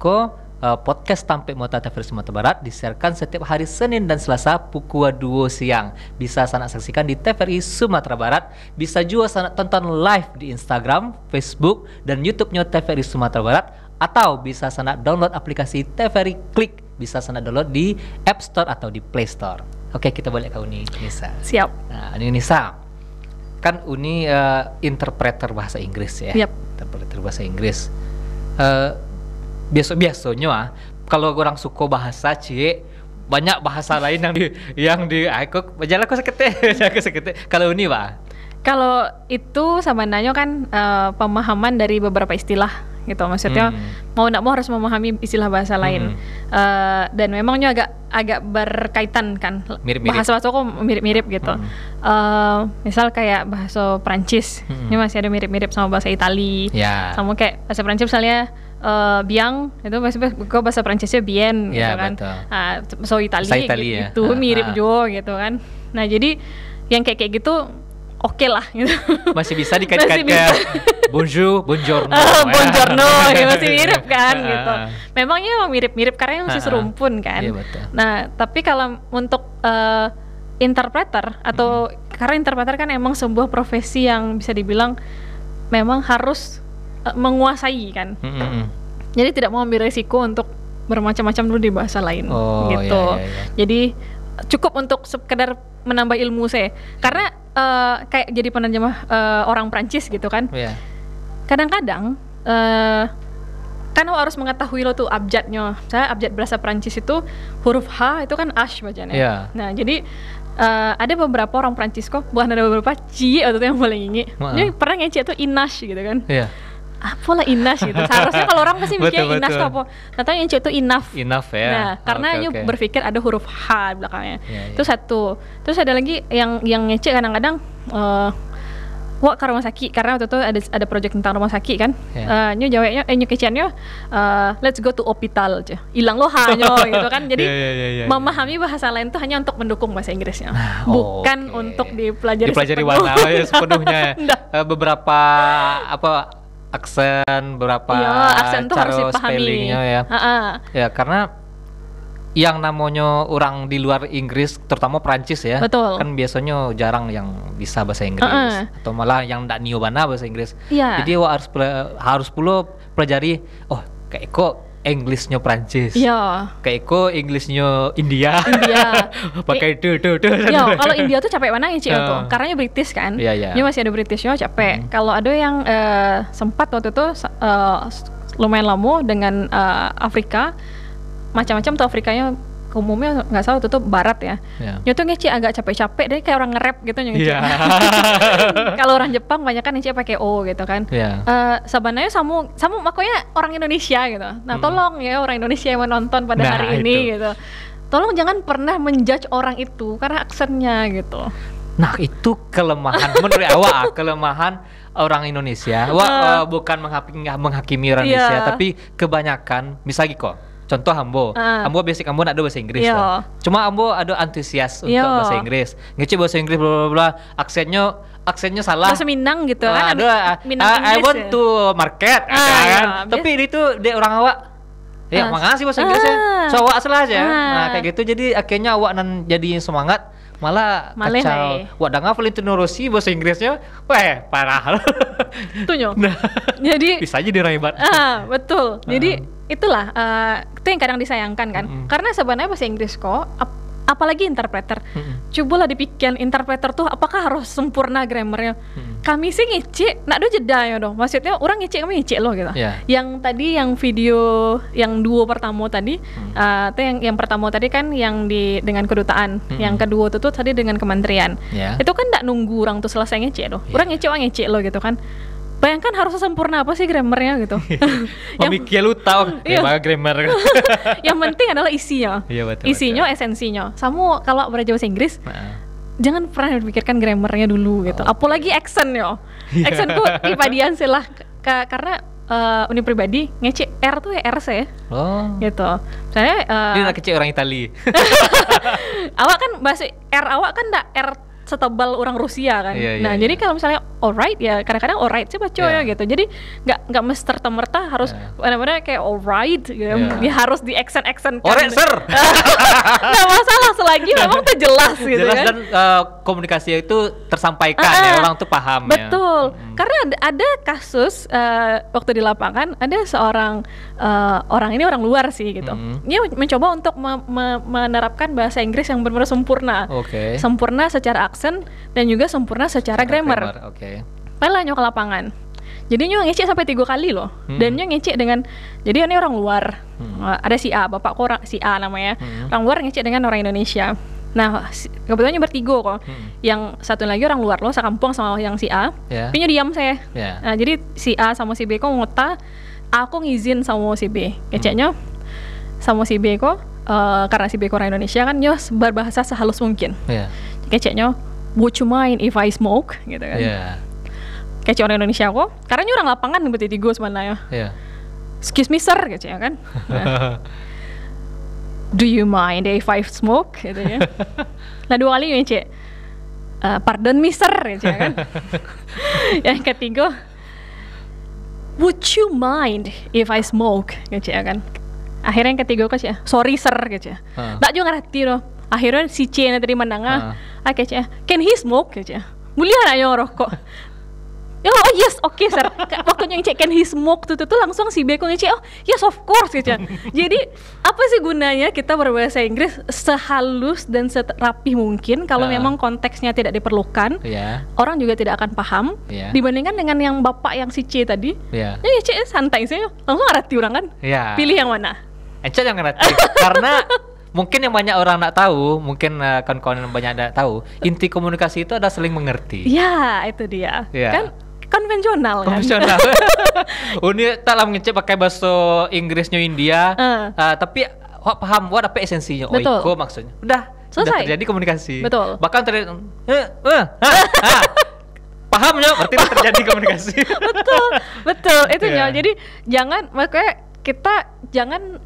podcast Tampek Mota TVRI Sumatera Barat disiarkan setiap hari Senin dan Selasa pukul 2 siang. Bisa sanak saksikan di TVRI Sumatera Barat. Bisa juga sanak tonton live di Instagram, Facebook, dan YouTube-nya TVRI Sumatera Barat. Atau bisa sanak download aplikasi TVRI Klik. Bisa sanak download di App Store atau di Play Store. Oke, kita balik ke Uni Nisa. Siap. Nah, Uni Nisa, kan Uni interpreter bahasa Inggris ya. Yap. Interpreter bahasa Inggris. Biasanya kalau orang suka bahasa banyak bahasa lain yang di aku jalan aku sekete. Kalau Uni Pak. Kalau itu sebenarnya kan pemahaman dari beberapa istilah gitu, maksudnya mau nggak mau harus memahami istilah bahasa lain, dan memangnya agak berkaitan kan, mirip-mirip. bahasa kok mirip-mirip gitu. Misal kayak bahasa Prancis ini masih ada mirip-mirip sama bahasa Itali, sama kayak bahasa Prancis misalnya bien itu bahasa Prancisnya bien gitu kan, bahasa Itali gitu, mirip juga gitu kan. Nah jadi yang kayak gitu oke lah gitu. Masih bisa dikait-kait ke bonjour, buongiorno. Buongiorno, ya masih mirip kan gitu. Memangnya mirip-mirip karena masih serumpun kan. Iya, betul. Nah, tapi kalau untuk interpreter atau karena interpreter kan emang sebuah profesi yang bisa dibilang memang harus menguasai kan. Jadi tidak mau ambil resiko untuk bermacam-macam dulu di bahasa lain gitu. Iya. Jadi cukup untuk sekedar menambah ilmu saya. Karena kayak jadi penerjemah orang Prancis gitu kan. Kadang-kadang kan lo harus mengetahui lo tuh abjadnya. Saya abjad bahasa Prancis itu huruf H itu kan H bacanya. Nah jadi ada beberapa orang Prancis kok, bukan ada beberapa cie atau yang paling ingin. Dia pernah ngece itu inash gitu kan. Apalah inash gitu. Seharusnya kalau orang pasti mikirnya inash tuh apa. Ternyata yang itu enough ya. Nah, karena berpikir ada huruf H di belakangnya. Itu satu. Terus ada lagi yang ngece kadang-kadang wah ke rumah sakit, karena waktu itu ada project tentang rumah sakit kan. Nyu jawabnya nyu keciannya let's go to hospital aja. Hilang lo H-nya gitu kan. Jadi memahami bahasa lain tuh hanya untuk mendukung bahasa Inggrisnya. Bukan untuk dipelajari warna ya sepenuhnya. Beberapa aksen, aksen tuh harus dipahami. Spellingnya ya. Ya karena yang namanya orang di luar Inggris, terutama Prancis ya, kan biasanya jarang yang bisa bahasa Inggris atau malah yang ndak niobana bahasa Inggris. Jadi harus pula pelajari kayak kok Englishnya Prancis, kayak kok Englishnya India. Pakai kalau India tuh capek mana ya Cik tuh, karena British kan. Ini masih ada Britishnya capek. Kalau ada yang sempat waktu itu lumayan lama dengan Afrika, macam-macam tuh Afrikanya umumnya nggak salah tuh barat ya. Nyoto ngeci agak capek-capek deh, kayak orang nge-rap gitu ngeci. Kalau orang Jepang banyak kan ngeci pakai O gitu kan. Sebenarnya sama makanya orang Indonesia gitu. Nah tolong ya orang Indonesia yang menonton pada hari ini gitu, tolong jangan pernah menjudge orang itu karena aksennya gitu. Nah itu kelemahan menurut awak, kelemahan orang Indonesia. Bukan menghakimi orang Indonesia, tapi kebanyakan misalnya kok. Contoh Ambo basic Ambo nak ada bahasa Inggris kan. Cuma Ambo ada antusias untuk bahasa Inggris. Ngece bahasa Inggris bla bla bla, aksennya salah. Bahasa Minang gitu kan. Ada I want to market kan. Tapi itu dia orang awak. Ya makasih bahasa Inggrisnya. So awak salah aja. Nah kayak gitu jadi akhirnya awak nan jadi semangat malah kacau. Wah dengar Valentino Rossi bahasa Inggrisnya, parah. Tuh jadi bisa aja dia orang hebat. Betul. Jadi itulah itu yang kadang disayangkan kan. Karena sebenarnya bahasa Inggris kok apalagi interpreter. Cobalah dipikir interpreter tuh apakah harus sempurna grammarnya. Kami sih ngece, nak do jeda ya dong. Maksudnya orang ngece kami ngece loh gitu. Yang tadi yang video yang duo pertama tadi, itu yang pertama tadi kan yang dengan kedutaan, yang kedua tuh tadi dengan kementerian. Itu kan ndak nunggu orang tuh selesai ngece loh. Orang ngece loh gitu kan. Bayangkan harus sempurna apa sih grammarnya gitu. Mikir lu tahu gimana grammar. Yang penting adalah isinya. Isinya, esensinya. Sama kalau belajar bahasa Inggris, jangan pernah berpikirkan grammarnya dulu gitu. Apalagi accent-nya. Accent-ku ipadian sih lah. Karena uni pribadi ngece R tuh ya RC gitu. Misalnya dia nak kece orang Itali. Awak kan bahasa R awak kan ndak R setebal orang Rusia kan. Nah jadi kalau misalnya alright ya kadang-kadang alright sih baca ya gitu. Jadi nggak mesti serta-merta harus benar-benar kayak alright gitu. Dia harus di accent kan. Alright sir. Nggak masalah selagi memang tuh jelas gitu jelas kan. Dan komunikasi itu tersampaikan ya, orang tuh paham ya. Betul. Karena ada kasus waktu di lapangan ada seorang orang ini orang luar sih gitu. Dia mencoba untuk menerapkan bahasa Inggris yang benar-benar sempurna. Sempurna secara aksen dan juga sempurna secara grammar. Padahal nyok ke lapangan. Jadi nyok ngecek sampai 3 kali loh. Dan nyok ngecek dengan, jadi ini orang luar. Ada si A, bapak orang si A namanya. Orang luar ngecek dengan orang Indonesia. Nah, kebetulan bertiga kok. Yang satu lagi orang luar loh, sekampung sama yang si A. Tapi diam saya. Nah, jadi si A sama si B kok ngota, aku ngizin sama si B. Ngeceknya sama si B kok, karena si B orang Indonesia kan, nyok berbahasa sehalus mungkin. Ngeceknya, would you mind if I smoke? Gitu kan. Kece orang Indonesia kok, karena ini orang lapangan berarti tiga sebenarnya. Excuse me sir, gitu ya kan. Do you mind if I smoke? Gitu ya. Nah 2 kali ngecek, pardon me sir, gitu ya kan. Yang ketiga, would you mind if I smoke? Gitu ya kan. Akhirnya yang ketiga kok ya, sorry sir, gitu ya. Tak juga ngerti loh. Akhirnya si C yang tadi menangah, kece, can he smoke? Gitu ya. Mulia aja rokok. Oh yes, oke sir. Waktu yang cek can he smoke tuh langsung si Beko ngecek, oh yes of course gitu. Jadi apa sih gunanya kita berbahasa Inggris sehalus dan serapih mungkin kalau memang konteksnya tidak diperlukan, orang juga tidak akan paham. Dibandingkan dengan yang bapak yang si C tadi, yang cek santai sih, langsung ngerti orang kan. Pilih yang mana? Encet yang ngerti. Karena mungkin yang banyak orang nggak tahu, mungkin kawan-kawan yang banyak nggak tahu, inti komunikasi itu adalah saling mengerti. Ya, itu dia. Kan konvensional kan. Ini tak lah ngecek pakai bahasa Inggrisnya India, tapi wak paham, wak dapat esensinya. Oh, iko maksudnya. Udah selesai. Udah terjadi komunikasi. Betul. Bahkan terjadi pahamnya berarti terjadi komunikasi. betul itu ya. Jadi jangan, makanya kita jangan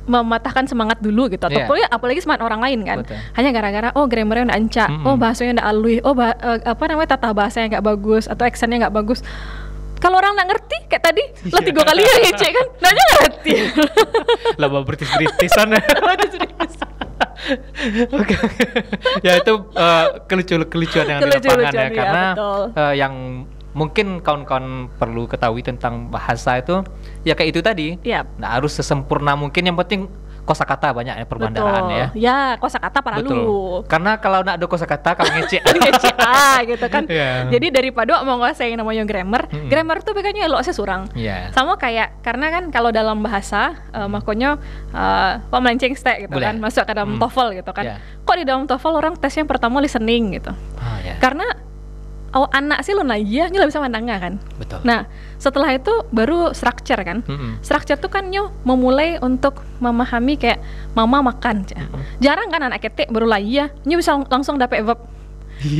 mematahkan semangat dulu gitu, atau apalagi semangat orang lain kan. Hanya gara-gara grammarnya nggak ancak, bahasanya nggak alui, tata bahasanya nggak bagus atau aksennya nggak bagus. Kalau orang nggak ngerti kayak tadi lah 3 kali ya ngecek kan, nggak ngerti. Lah British-Britishan. Oke. Ya itu kelucuan yang di lapangan ya, karena yang mungkin kawan-kawan perlu ketahui tentang bahasa itu ya kayak itu tadi. Nggak harus sesempurna mungkin, yang penting kosakata banyak ya perbandaran ya. Ya, kosakata perlu. Karena kalau nggak ada kosakata kalau ngecek gitu kan. Jadi daripada mau nguasain yang namanya grammar tuh bekanya elok sesurang. Sama kayak, karena kan kalau dalam bahasa makanya melenceng stek gitu kan, masuk ke dalam TOEFL gitu kan. Kok di dalam TOEFL orang tes yang pertama listening gitu. Karena anak sih lo nanya, nyo bisa mandangnya kan. Nah setelah itu baru structure kan. Structure tuh kan nyo memulai untuk memahami kayak mama makan. Jarang kan anak ketek baru laya, nyo bisa langsung dapet verb.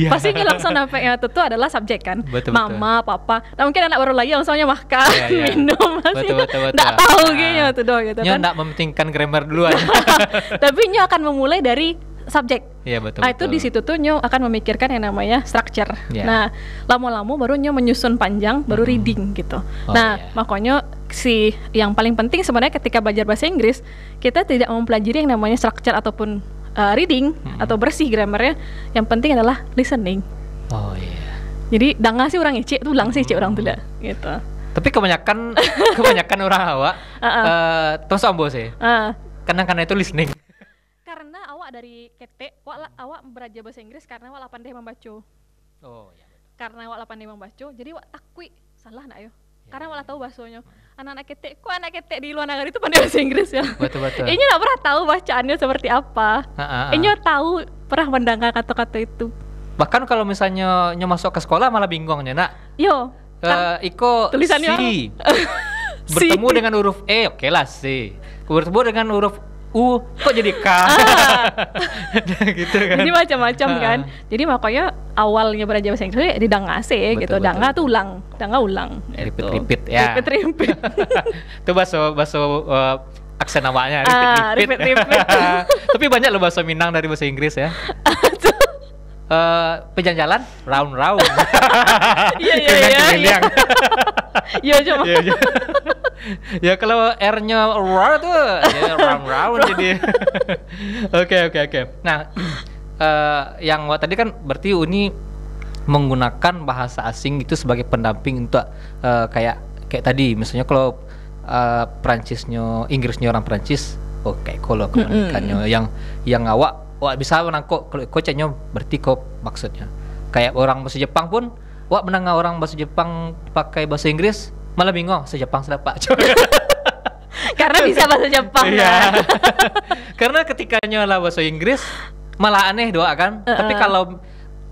Pasti nyo langsung dapet yang itu adalah subjek kan. Mama, papa. Nah mungkin anak baru laya langsungnya makan, minum, masih nggak tahu kayaknya tuh doang gitu kan. Nyo nggak mementingkan grammar duluan. Tapi nyo akan memulai dari subjek. Itu di situ tuh nyo akan memikirkan yang namanya structure. Nah, lama-lama baru nyo menyusun panjang, baru reading gitu. Makanya yang paling penting sebenarnya ketika belajar bahasa Inggris, kita tidak mempelajari yang namanya structure ataupun reading atau bersih grammarnya. Yang penting adalah listening. Jadi danga sih orang ngecek tuh lang sih cek orang tuh gitu. Tapi kebanyakan orang awak terus ambo sih. Karena itu listening. Karena awak dari ketek, awak belajar bahasa Inggris karena awak pandai membaca. Karena awak pandai membaca, jadi awak takui salah nak yo. Karena awak tahu bahasanya. Anak-anak ketek, kok anak ketek di luar negeri itu pandai bahasa Inggris ya? Betul. Ini nggak pernah tahu bacaannya seperti apa. Ini tahu pernah mendengar kata-kata itu. Bahkan kalau misalnya masuk ke sekolah malah bingungnya nak. Iko tulisannya si bertemu dengan huruf E, oke lah C. Bertemu dengan huruf U, kok jadi K? Gitu kan. Jadi macam-macam kan. Jadi makanya awalnya belajar bahasa Inggris di danga C gitu. Danga tuh ulang, danga ulang. Repeat ya. Repeat. Itu bahasa aksen awalnya repeat. Tapi banyak loh bahasa Minang dari bahasa Inggris ya. Penjalan round. Iya. Iya cuma. Ya kalau R-nya round tuh ya round jadi. Oke. Nah, yang tadi kan berarti Uni menggunakan bahasa asing itu sebagai pendamping untuk kayak tadi misalnya kalau Prancisnya, Inggrisnya orang Prancis, kayak kalau komunikannya yang awak bisa menangkap kalau kocaknya berarti kok maksudnya. Kayak orang bahasa Jepang pun, wak mendengar orang bahasa Jepang pakai bahasa Inggris malah bingung, bahasa Jepang sedapat. Karena bisa bahasa Jepang ya. Karena ketikanya lah bahasa Inggris malah aneh doa kan. Tapi kalau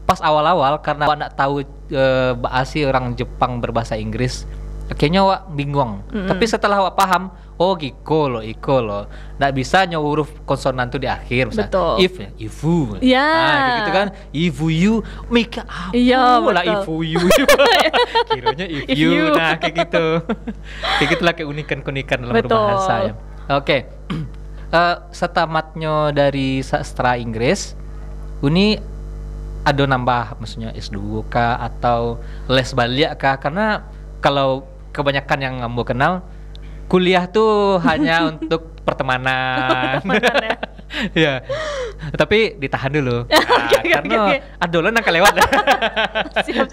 pas awal-awal karena wak nggak tahu bahasa orang Jepang berbahasa Inggris, akhirnya wak bingung. Tapi setelah wak paham, iko loh. Nggak bisa huruf konsonan tuh di akhir. Misalnya, betul. If ya, ifu. Ya. Kayak gitu kan. Ifu you, make up. Iya, lah betul. ifu you. Kiranya if you. Nah, kayak gitu. Kayak gitulah keunikan dalam berbahasa ya. Oke. Setamatnya dari sastra Inggris, Uni ada nambah maksudnya S2 kah atau les balik kah? Karena kalau kebanyakan yang kamu kenal kuliah tuh hanya untuk pertemanan. Ya. Tapi ditahan dulu. Karena adolan akan lewat. Siap.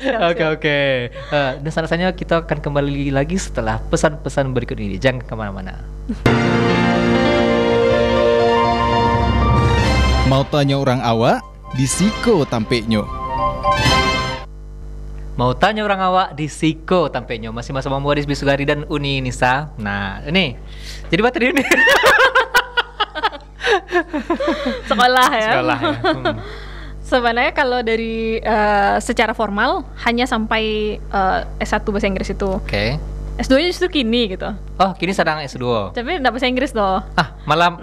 Oke. Dan rasanya kita akan kembali lagi setelah pesan-pesan berikut ini. Jangan kemana-mana. Mau tanya orang awak di Siko tampeknya. Mau tanya orang awak di Siko tampeknya. Masih bersama Boris Bisugari dan Uni Nisa. Nah, ini. Jadi tadi ini. Sekolah ya. Sebenarnya kalau dari secara formal hanya sampai S1 bahasa Inggris itu. Oke. S2-nya justru kini gitu. Oh, kini sedang S2. Tapi enggak bahasa Inggris doh. Malam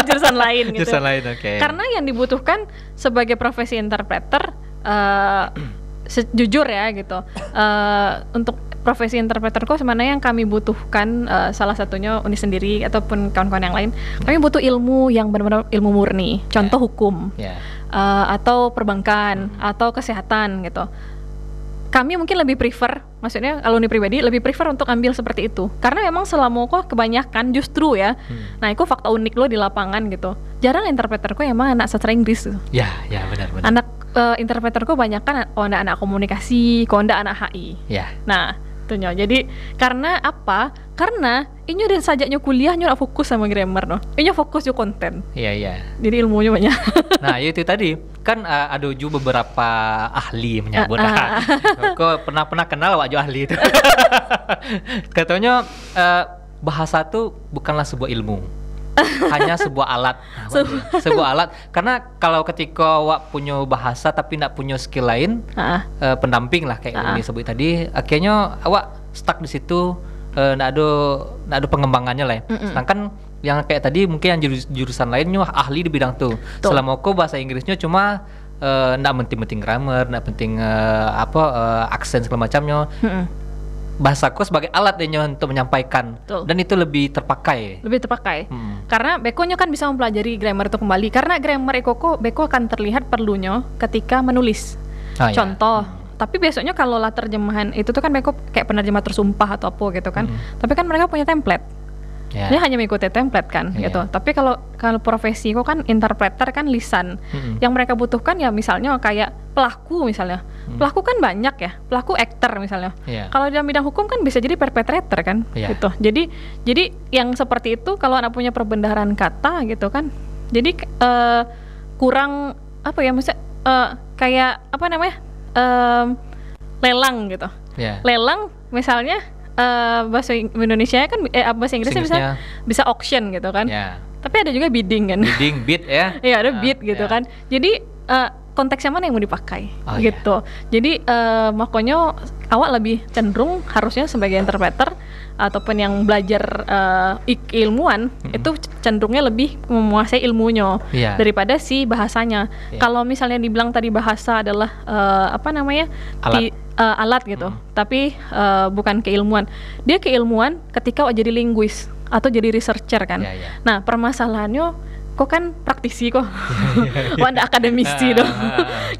jurusan lain gitu. Jurusan lain, oke. Karena yang dibutuhkan sebagai profesi interpreter jujur ya gitu. Untuk profesi interpreter kok sebenarnya yang kami butuhkan salah satunya Uni sendiri ataupun kawan-kawan yang lain, kami butuh ilmu yang benar-benar ilmu murni. Contoh hukum. Atau perbankan atau kesehatan gitu. Kami mungkin lebih prefer, maksudnya kalau Uni pribadi lebih prefer untuk ambil seperti itu. Karena memang selama kok kebanyakan justru ya. Nah, itu fakta unik lo di lapangan gitu. Jarang interpreterku emang anak sastra Inggris tuh. Ya, benar. Anak interpreterku banyak kan anak komunikasi, anak HI. Ya. Nah, tuhnya. Jadi karena apa? Karena ini udah sajaknya kuliah nyo fokus sama grammar no. Ini fokus yo konten. Iya. Jadi ilmunya banyak. Nah, itu tadi kan ada juga beberapa ahli menyebut. Kok pernah kenal wak jo ahli itu. Katanya bahasa tuh bukanlah sebuah ilmu. Hanya sebuah alat. Sebuah alat. Karena kalau ketika wak punya bahasa tapi tidak punya skill lain, pendamping lah kayak ini sebut tadi, akhirnya awak stuck di situ, nggak ada pengembangannya lah. Sedangkan yang kayak tadi mungkin yang jurusan lainnya ahli di bidang tuh. Selama aku bahasa Inggrisnya cuma nggak penting grammar, nggak penting aksen segala macamnya. Bahasaku sebagai alat dia untuk menyampaikan. Dan itu lebih terpakai. Karena bekonya kan bisa mempelajari grammar itu kembali. Karena grammar beko akan terlihat perlunya ketika menulis. Contoh. Tapi besoknya kalau lah terjemahan itu tuh kan beko kayak penerjemah tersumpah atau apa gitu kan. Tapi kan mereka punya template. Dia hanya mengikuti template kan gitu. Tapi kalau profesi kok kan interpreter kan lisan. Yang mereka butuhkan ya misalnya kayak pelaku misalnya. Pelaku kan banyak ya. Pelaku aktor misalnya. Kalau dalam bidang hukum kan bisa jadi perpetrator kan gitu. Jadi yang seperti itu kalau anak punya perbendaharaan kata gitu kan. Jadi kurang apa ya maksudnya kayak apa namanya? Lelang gitu. Lelang misalnya bahasa Indonesia kan bahasa Inggrisnya bisa auction gitu kan. Tapi ada juga bidding kan. Bidding, bid ya. Iya, ada bid gitu kan. Jadi konteksnya mana yang mau dipakai gitu. Jadi makanya awak lebih cenderung harusnya sebagai interpreter ataupun yang belajar ilmuwan itu cenderungnya lebih menguasai ilmunya daripada si bahasanya. Kalau misalnya dibilang tadi bahasa adalah alat gitu, tapi bukan keilmuan. Dia keilmuan ketika jadi linguis atau jadi researcher kan. Nah, permasalahannya kok kan praktisi kok. Wanda akademisi dong.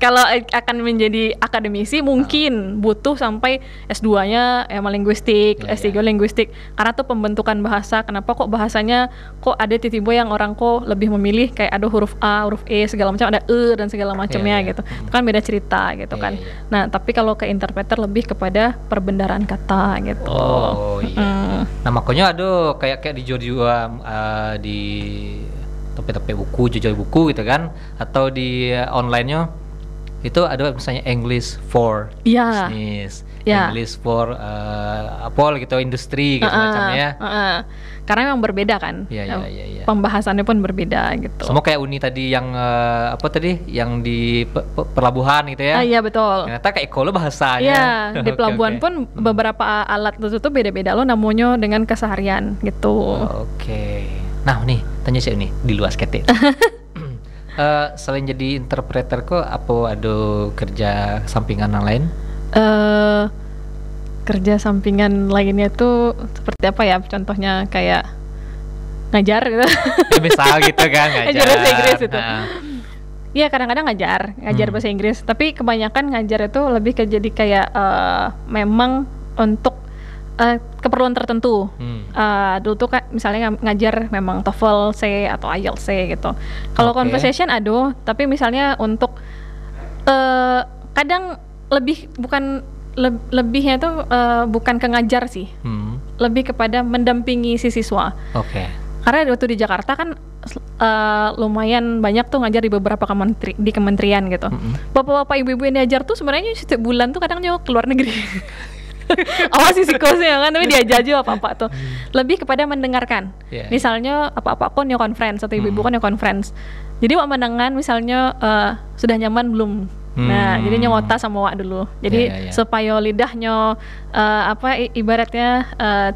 Kalau akan menjadi akademisi mungkin butuh sampai S2-nya emang linguistik, S3 linguistik. Karena tuh pembentukan bahasa, kenapa kok bahasanya kok ada tiba-tiba yang orang kok lebih memilih kayak ada huruf A, huruf E segala macam, ada dan segala macamnya gitu. Itu kan beda cerita gitu kan. Nah, tapi kalau ke interpreter lebih kepada perbendaharaan kata gitu. Oh iya. Nah, makanya ada kayak dijual di topik-topik buku, jual buku gitu kan, atau di online-nya itu ada misalnya English for business, English for apa gitu, industri gitu macamnya. Karena memang berbeda kan. Pembahasannya pun berbeda gitu. Semua kayak Uni tadi yang apa tadi yang di pelabuhan gitu ya. Iya betul. Ternyata kayak Eko lo bahasanya. Iya, di pelabuhan pun beberapa alat itu tuh beda-beda lo namanya dengan keseharian gitu. Oke. Nah nih, tanya sih nih di luar skete. Selain jadi interpreter kok apa ada kerja sampingan yang lain? Kerja sampingan lainnya tuh seperti apa ya? Contohnya kayak ngajar gitu. Misal gitu kan, ngajar bahasa Inggris itu. Iya, kadang-kadang ngajar bahasa Inggris, tapi kebanyakan ngajar itu lebih ke jadi kayak memang untuk keperluan tertentu. Dulu tuh misalnya ngajar memang TOEFL C atau IELTS C gitu. Kalau conversation ada, tapi misalnya untuk kadang lebihnya tuh bukan ke ngajar sih, lebih kepada mendampingi si siswa. Karena waktu di Jakarta kan lumayan banyak tuh ngajar di beberapa kementerian gitu. Bapak-bapak ibu-ibu yang diajar tuh sebenarnya setiap bulan tuh kadang juga keluar negeri. Awas sih sikosnya kan, tapi diajar aja apa-apa tuh. Lebih kepada mendengarkan. Misalnya apa-apa kon ya conference atau ibu-ibu kon ya conference. Jadi wak mendengar misalnya sudah nyaman belum? Nah, jadi nyota sama wak dulu. Jadi supaya lidahnya ibaratnya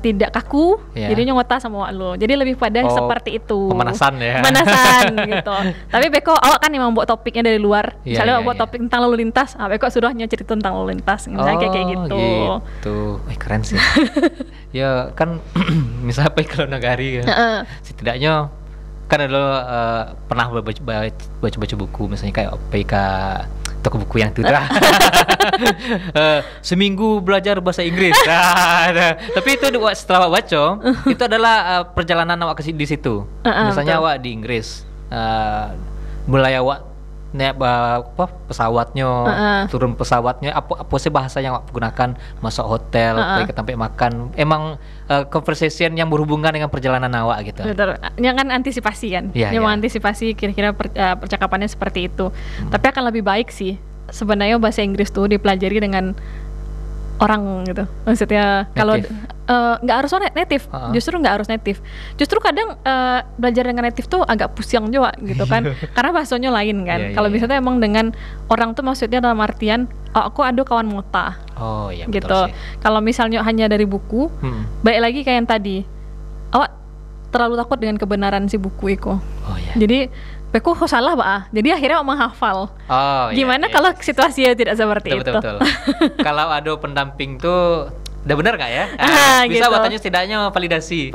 tidak kaku, jadi nyota sama wak dulu. Jadi lebih pada seperti itu. Pemanasan ya. Pemanasan gitu. Tapi beko awak kan emang buat topiknya dari luar. Misalnya buat topik tentang lalu lintas, beko sudah cerita tentang lalu lintas. Misalnya kayak gitu. Gitu. Keren sih. Ya kan misalnya kalau negari ya. Setidaknya kan ada pernah baca buku misalnya kayak PK toko buku yang itu seminggu belajar bahasa Inggris. Tapi itu setelah baca itu adalah perjalanan awak di situ. Misalnya awak di Inggris, mulai awak naik pesawatnya, turun pesawatnya, apa sih bahasa yang awak gunakan, masuk hotel, pergi ke tempat makan, emang conversation yang berhubungan dengan perjalanan awak gitu. Betul. Yang kan antisipasi kan. Antisipasi kira-kira percakapannya seperti itu. Tapi akan lebih baik sih sebenarnya bahasa Inggris tuh dipelajari dengan orang gitu. Maksudnya kalau nggak harus native, justru nggak harus native. Justru kadang belajar dengan native tuh agak pusing juga gitu kan. Karena bahasanya lain kan. Kalau misalnya emang dengan orang tuh maksudnya dalam artian aku ada kawan mota. Gitu. Kalau misalnya hanya dari buku, baik lagi kayak yang tadi. Awak terlalu takut dengan kebenaran si buku itu. Jadi Beko salah Pak. Jadi akhirnya awak menghafal. Gimana kalau situasinya tidak seperti itu? Betul. Kalau ada pendamping tuh udah benar nggak ya? Bisa gitu. Watanya setidaknya validasi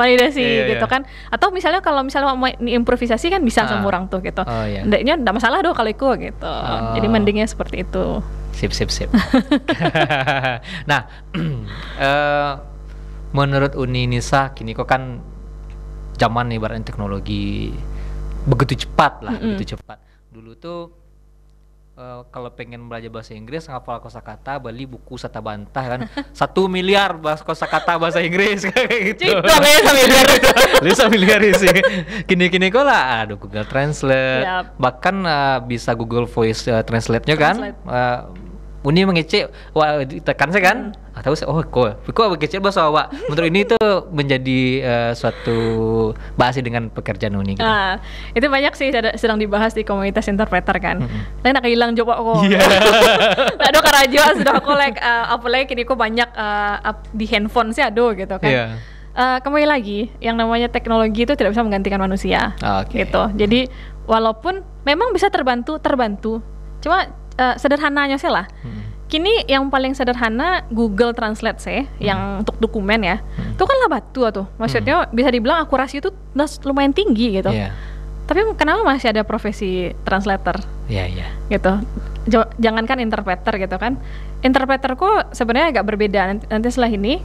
gitu kan. Atau misalnya kalau misalnya mau improvisasi kan bisa sama orang tuh gitu. Ndeknya enggak masalah doh kalau itu gitu. Jadi mendingnya seperti itu. Sip. Nah, menurut Uni Nisa kini kok kan zaman ibaratnya teknologi begitu cepat. Dulu tuh kalau pengen belajar bahasa Inggris ngapal kosakata, beli buku Sata Bantah kan 1 miliar kosakata bahasa Inggris kayak gitu. Bisa miliar sih. Kini kok lah ada Google Translate, bahkan bisa Google Voice Translate-nya kan. Uni mengecek, wah ditekan saya kan, tahu saya, kok mengecek bahasa awak. Menurut ini tuh menjadi suatu bahasa dengan pekerjaan Uni gitu. Itu banyak sih sedang dibahas di komunitas interpreter kan. Lain nak hilang coba kok. Nah, ada karajo sudah aku apalagi kini kok banyak di handphone sih ada gitu kan. Kembali lagi, yang namanya teknologi itu tidak bisa menggantikan manusia, gitu. Jadi walaupun memang bisa terbantu, cuma sederhananya sih lah. Kini yang paling sederhana Google Translate sih, yang untuk dokumen ya, itu kan lah batu tuh. Maksudnya bisa dibilang akurasi itu lumayan tinggi gitu. Tapi kenapa masih ada profesi translator? Iya. Gitu. Jangankan interpreter gitu kan. Interpreterku sebenarnya agak berbeda. Nanti setelah ini,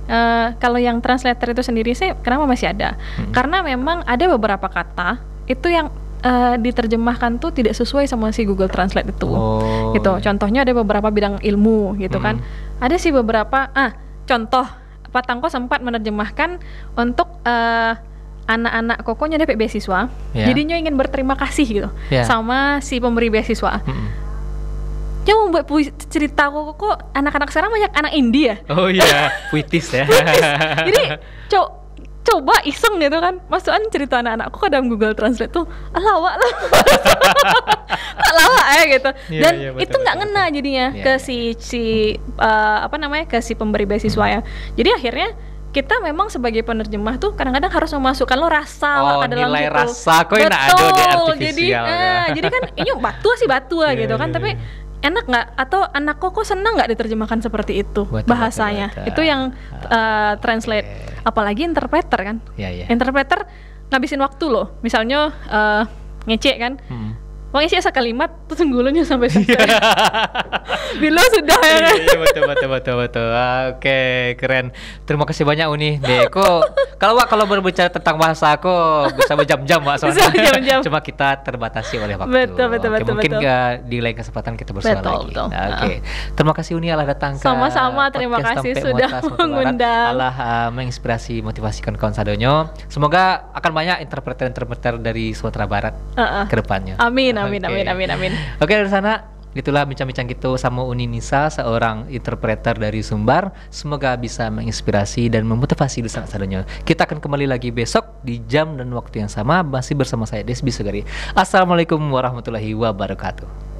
kalau yang translator itu sendiri sih, kenapa masih ada? Karena memang ada beberapa kata itu yang diterjemahkan tuh tidak sesuai sama si Google Translate itu. Gitu. Contohnya ada beberapa bidang ilmu gitu kan. Ada sih beberapa. Contoh, Pak Tangko sempat menerjemahkan untuk anak-anak kokonya dapat beasiswa, jadinya ingin berterima kasih gitu sama si pemberi beasiswa. Dia membuat cerita kok anak-anak sekarang banyak anak India. Oh iya, puitis ya. Jadi coba iseng gitu kan, masukan cerita anak-anakku ke dalam Google Translate tuh lawak lah, tak lawak ya gitu. Dan itu nggak ngena jadinya ke si ke si pemberi beasiswa ya. Jadi akhirnya kita memang sebagai penerjemah tuh kadang-kadang harus memasukkan ke dalam nilai situ. rasa kok enak ada di artifisial. Jadi kan ini batu gitu kan, tapi enak nggak, atau anak kok senang nggak diterjemahkan seperti itu bahasanya. Itu yang translate, apalagi interpreter kan. Interpreter ngabisin waktu loh, misalnya ngecek kan, mau ngisi sekalimat terus nggulunya sampai selesai. Bila sudah ya kan. Betul. Oke, keren. Terima kasih banyak Uni. Kalau berbicara tentang bahasa aku bisa berjam-jam Mbak soalnya. Cuma kita terbatasi oleh waktu. Betul. Mungkin di lain kesempatan kita bersua lagi. Oke. Terima kasih Uni Allah datang ke sama-sama, terima kasih sudah mengundang. Allah menginspirasi motivasi kawan-kawan sadonyo. Semoga akan banyak interpreter dari Sumatera Barat ke depannya. Amin. Oke, dari sana itulah bincang-bincang kita sama Uni Nisa, seorang interpreter dari Sumbar. Semoga bisa menginspirasi dan memotivasi di sana-sananya. Kita akan kembali lagi besok di jam dan waktu yang sama, masih bersama saya Desbi Sugari. Assalamualaikum warahmatullahi wabarakatuh.